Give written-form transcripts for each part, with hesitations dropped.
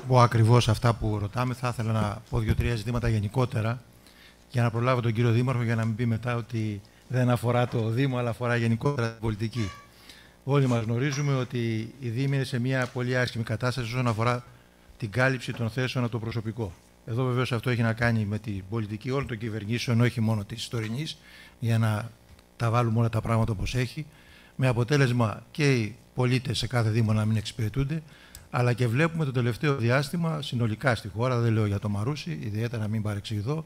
πω ακριβώς αυτά που ρωτάμε. Θα ήθελα να πω 2-3 ζητήματα γενικότερα για να προλάβω τον κύριο Δήμαρχο, για να μην πει μετά ότι δεν αφορά το Δήμο, αλλά αφορά γενικότερα την πολιτική. Όλοι μας γνωρίζουμε ότι η Δήμη είναι σε μια πολύ άσχημη κατάσταση όσον αφορά την κάλυψη των θέσεων από το προσωπικό. Εδώ βεβαίως αυτό έχει να κάνει με την πολιτική όλων των κυβερνήσεων, όχι μόνο της τωρινής, για να τα βάλουμε όλα τα πράγματα όπως έχει, με αποτέλεσμα και οι πολίτες σε κάθε Δήμο να μην εξυπηρετούνται, αλλά και βλέπουμε το τελευταίο διάστημα συνολικά στη χώρα, δεν λέω για το Μαρούσι, ιδιαίτερα να μην παρεξηγηθώ,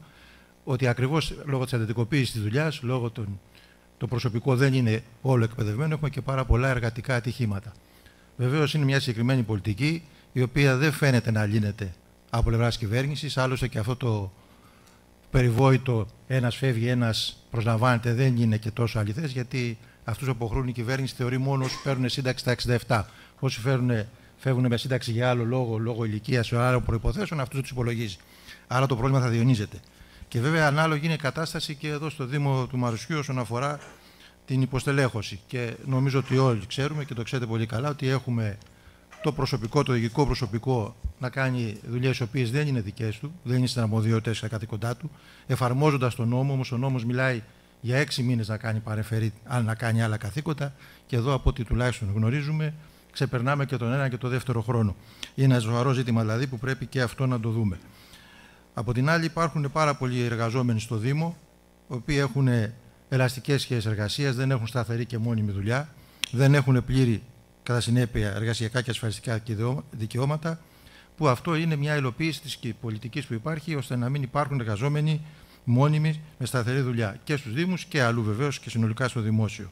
ότι ακριβώς λόγω της εντατικοποίησης της δουλειάς, λόγω το προσωπικό δεν είναι όλο εκπαιδευμένο, έχουμε και πάρα πολλά εργατικά ατυχήματα. Βεβαίως είναι μια συγκεκριμένη πολιτική, η οποία δεν φαίνεται να λύνεται από πλευράς κυβέρνησης. Άλλωστε και αυτό το περιβόητο ένας φεύγει, ένας προσλαμβάνεται δεν είναι και τόσο αληθές, γιατί αυτούς που αποχρούν η κυβέρνηση θεωρεί μόνο όσοι παίρνουν σύνταξη στα 67. Όσοι φεύγουν με σύνταξη για άλλο λόγο ηλικίας ή άλλων προϋποθέσεων, αυτούς τους υπολογίζει. Άρα το πρόβλημα θα διονύζεται. Και βέβαια ανάλογη είναι η κατάσταση και εδώ στο Δήμο του Μαρουσιού όσον αφορά την υποστελέχωση. Και νομίζω ότι όλοι ξέρουμε και το ξέρετε πολύ καλά ότι έχουμε το προσωπικό, το ειδικό προσωπικό να κάνει δουλειές οι οποίες δεν είναι δικές του, δεν είναι στις αρμοδιότητες και καθήκοντά του, εφαρμόζοντας τον νόμο, όμως ο νόμος μιλάει για 6 μήνες να κάνει παρεμφερή, αν να κάνει άλλα καθήκοντα, και εδώ από ό,τι τουλάχιστον γνωρίζουμε, ξεπερνάμε και τον ένα και το δεύτερο χρόνο. Είναι ένα σοβαρό ζήτημα δηλαδή που πρέπει και αυτό να το δούμε. Από την άλλη, υπάρχουν πάρα πολλοί εργαζόμενοι στο Δήμο, οι οποίοι έχουν ελαστικές σχέσεις εργασίας, δεν έχουν σταθερή και μόνιμη δουλειά, δεν έχουν πλήρη κατά συνέπεια εργασιακά και ασφαλιστικά δικαιώματα, που αυτό είναι μια υλοποίηση της πολιτικής που υπάρχει, ώστε να μην υπάρχουν εργαζόμενοι μόνιμοι με σταθερή δουλειά και στους Δήμους και αλλού βεβαίως και συνολικά στο δημόσιο.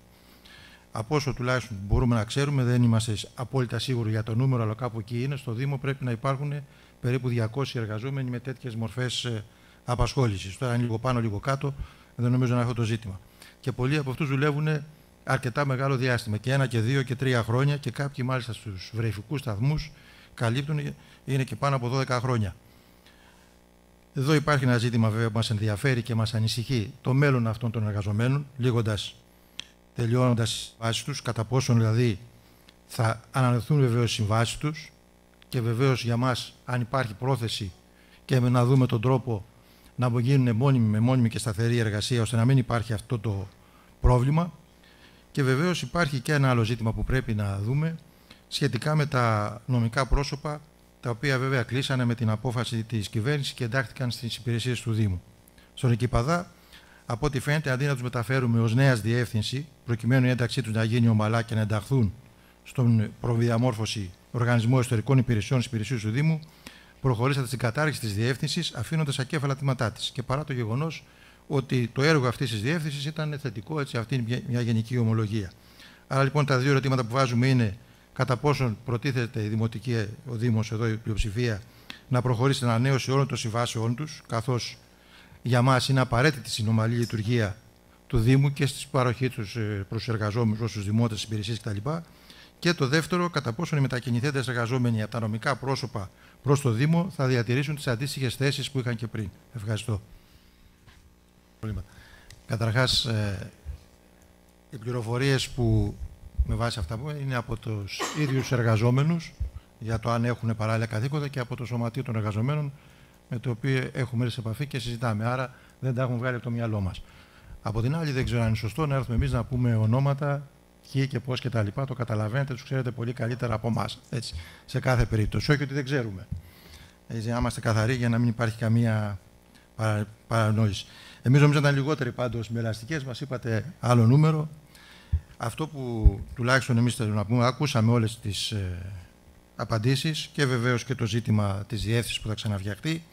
Από όσο τουλάχιστον μπορούμε να ξέρουμε, δεν είμαστε απόλυτα σίγουροι για το νούμερο, αλλά κάπου εκεί είναι. Στο Δήμο πρέπει να υπάρχουν περίπου 200 εργαζόμενοι με τέτοιες μορφές απασχόλησης. Τώρα είναι λίγο πάνω, λίγο κάτω, δεν νομίζω να είναι αυτό το ζήτημα. Και πολλοί από αυτούς δουλεύουν αρκετά μεγάλο διάστημα, και 1 και 2 και 3 χρόνια, και κάποιοι μάλιστα στους βρεφικούς σταθμούς καλύπτουν, είναι και πάνω από 12 χρόνια. Εδώ υπάρχει ένα ζήτημα βέβαια που μας ενδιαφέρει και μας ανησυχεί, το μέλλον αυτών των εργαζομένων, τελειώνοντας τις συμβάσεις τους, κατά πόσον δηλαδή θα ανανεωθούν βεβαίως οι συμβάσεις τους, και βεβαίως για μας, αν υπάρχει πρόθεση και να δούμε τον τρόπο να γίνουν με μόνιμη και σταθερή εργασία, ώστε να μην υπάρχει αυτό το πρόβλημα. Και βεβαίως υπάρχει και ένα άλλο ζήτημα που πρέπει να δούμε σχετικά με τα νομικά πρόσωπα, τα οποία βέβαια κλείσανε με την απόφαση της κυβέρνησης και εντάχθηκαν στις υπηρεσίες του Δήμου. Στον Εκυπαδά, από ό,τι φαίνεται, αντί να τους μεταφέρουμε ως νέας διεύθυνση, προκειμένου η ένταξή τους να γίνει ομαλά και να ενταχθούν στον προδιαμόρφωση Οργανισμό Εσωτερικών Υπηρεσιών στις υπηρεσίες του Δήμου, προχωρήσατε στην κατάργηση της διεύθυνσης, αφήνοντας ακέφαλα τμήματά της. Και παρά το γεγονός ότι το έργο αυτής της διεύθυνσης ήταν θετικό, έτσι, αυτή είναι μια γενική ομολογία. Άρα λοιπόν τα δύο ερωτήματα που βάζουμε είναι κατά πόσον προτίθεται ο Δήμος, εδώ η πλειοψηφία, να προχωρήσει στην ανανέωση όλων των συμβάσεών τους, καθώς για μας είναι απαραίτητη η ομαλή λειτουργία του Δήμου και στη παροχή τους προς τους εργαζόμενους, προς τους δημότες, υπηρεσίες κτλ. Και το δεύτερο, κατά πόσον οι μετακινηθέντες εργαζόμενοι από τα νομικά πρόσωπα προς το Δήμο θα διατηρήσουν τις αντίστοιχες θέσεις που είχαν και πριν. Ευχαριστώ. Καταρχάς, οι πληροφορίες που με βάση αυτά που είναι από τους ίδιους εργαζόμενους για το αν έχουν παράλληλα καθήκοντα και από το Σωματείο των Εργαζομένων, με το οποίο έχουμε έρθει σε επαφή και συζητάμε. Άρα δεν τα έχουμε βγάλει από το μυαλό μας. Από την άλλη, δεν ξέρω αν είναι σωστό να έρθουμε εμείς να πούμε ονόματα, ποιοι και πώς και τα λοιπά. Το καταλαβαίνετε, τους ξέρετε πολύ καλύτερα από εμάς. Έτσι, σε κάθε περίπτωση. Όχι ότι δεν ξέρουμε. Έτσι, να είμαστε καθαροί για να μην υπάρχει καμία παρανόηση. Εμείς νομίζω ήταν λιγότεροι πάντως με ελαστικές, μας είπατε άλλο νούμερο. Αυτό που τουλάχιστον εμείς θέλουμε να πούμε, ακούσαμε όλες τις απαντήσεις και βεβαίως και το ζήτημα της διεύθυνσης που θα ξαναφτιαχτεί.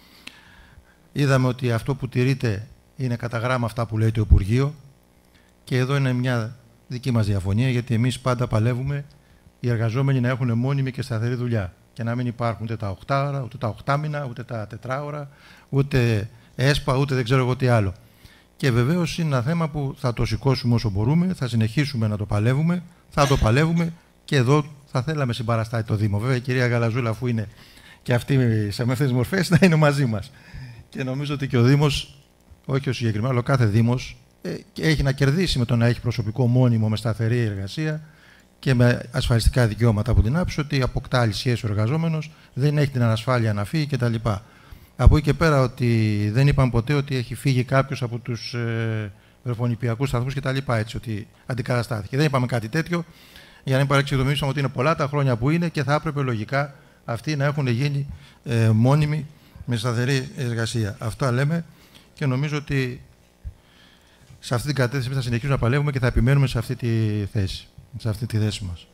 Είδαμε ότι αυτό που τηρείται είναι κατά γράμμα αυτά που λέει το Υπουργείο, και εδώ είναι μια δική μας διαφωνία, γιατί εμείς πάντα παλεύουμε οι εργαζόμενοι να έχουν μόνιμη και σταθερή δουλειά και να μην υπάρχουν ούτε τα 8 ώρα, ούτε τα 8 μήνα, ούτε τα 4 ώρα, ούτε ΕΣΠΑ, ούτε δεν ξέρω εγώ τι άλλο. Και βεβαίως είναι ένα θέμα που θα το σηκώσουμε όσο μπορούμε, θα συνεχίσουμε να το παλεύουμε, θα το παλεύουμε, και εδώ θα θέλαμε συμπαραστάτη το Δήμο. Βέβαια η κυρία Γαλαζούλα, αφού είναι και αυτή σε αυτές τις μορφές, θα είναι μαζί μας. Και νομίζω ότι και ο Δήμος, όχι ο συγκεκριμένο, αλλά ο κάθε Δήμος έχει να κερδίσει με το να έχει προσωπικό μόνιμο με σταθερή εργασία και με ασφαλιστικά δικαιώματα από την άποψη ότι αποκτά άλλη σχέση ο εργαζόμενος, δεν έχει την ανασφάλεια να φύγει κτλ. Από εκεί και πέρα ότι δεν είπαν ποτέ ότι έχει φύγει κάποιος από τους βρεφονιπιακούς σταθμούς κτλ. Έτσι, ότι αντικαταστάθηκε. Δεν είπαμε κάτι τέτοιο, για να μην παρεξηγηθούμε ότι είναι πολλά τα χρόνια που είναι και θα έπρεπε λογικά αυτοί να έχουν γίνει μόνιμοι με σταθερή εργασία. Αυτά λέμε και νομίζω ότι σε αυτή την κατεύθυνση θα συνεχίσουμε να παλεύουμε και θα επιμένουμε σε αυτή τη θέση μας.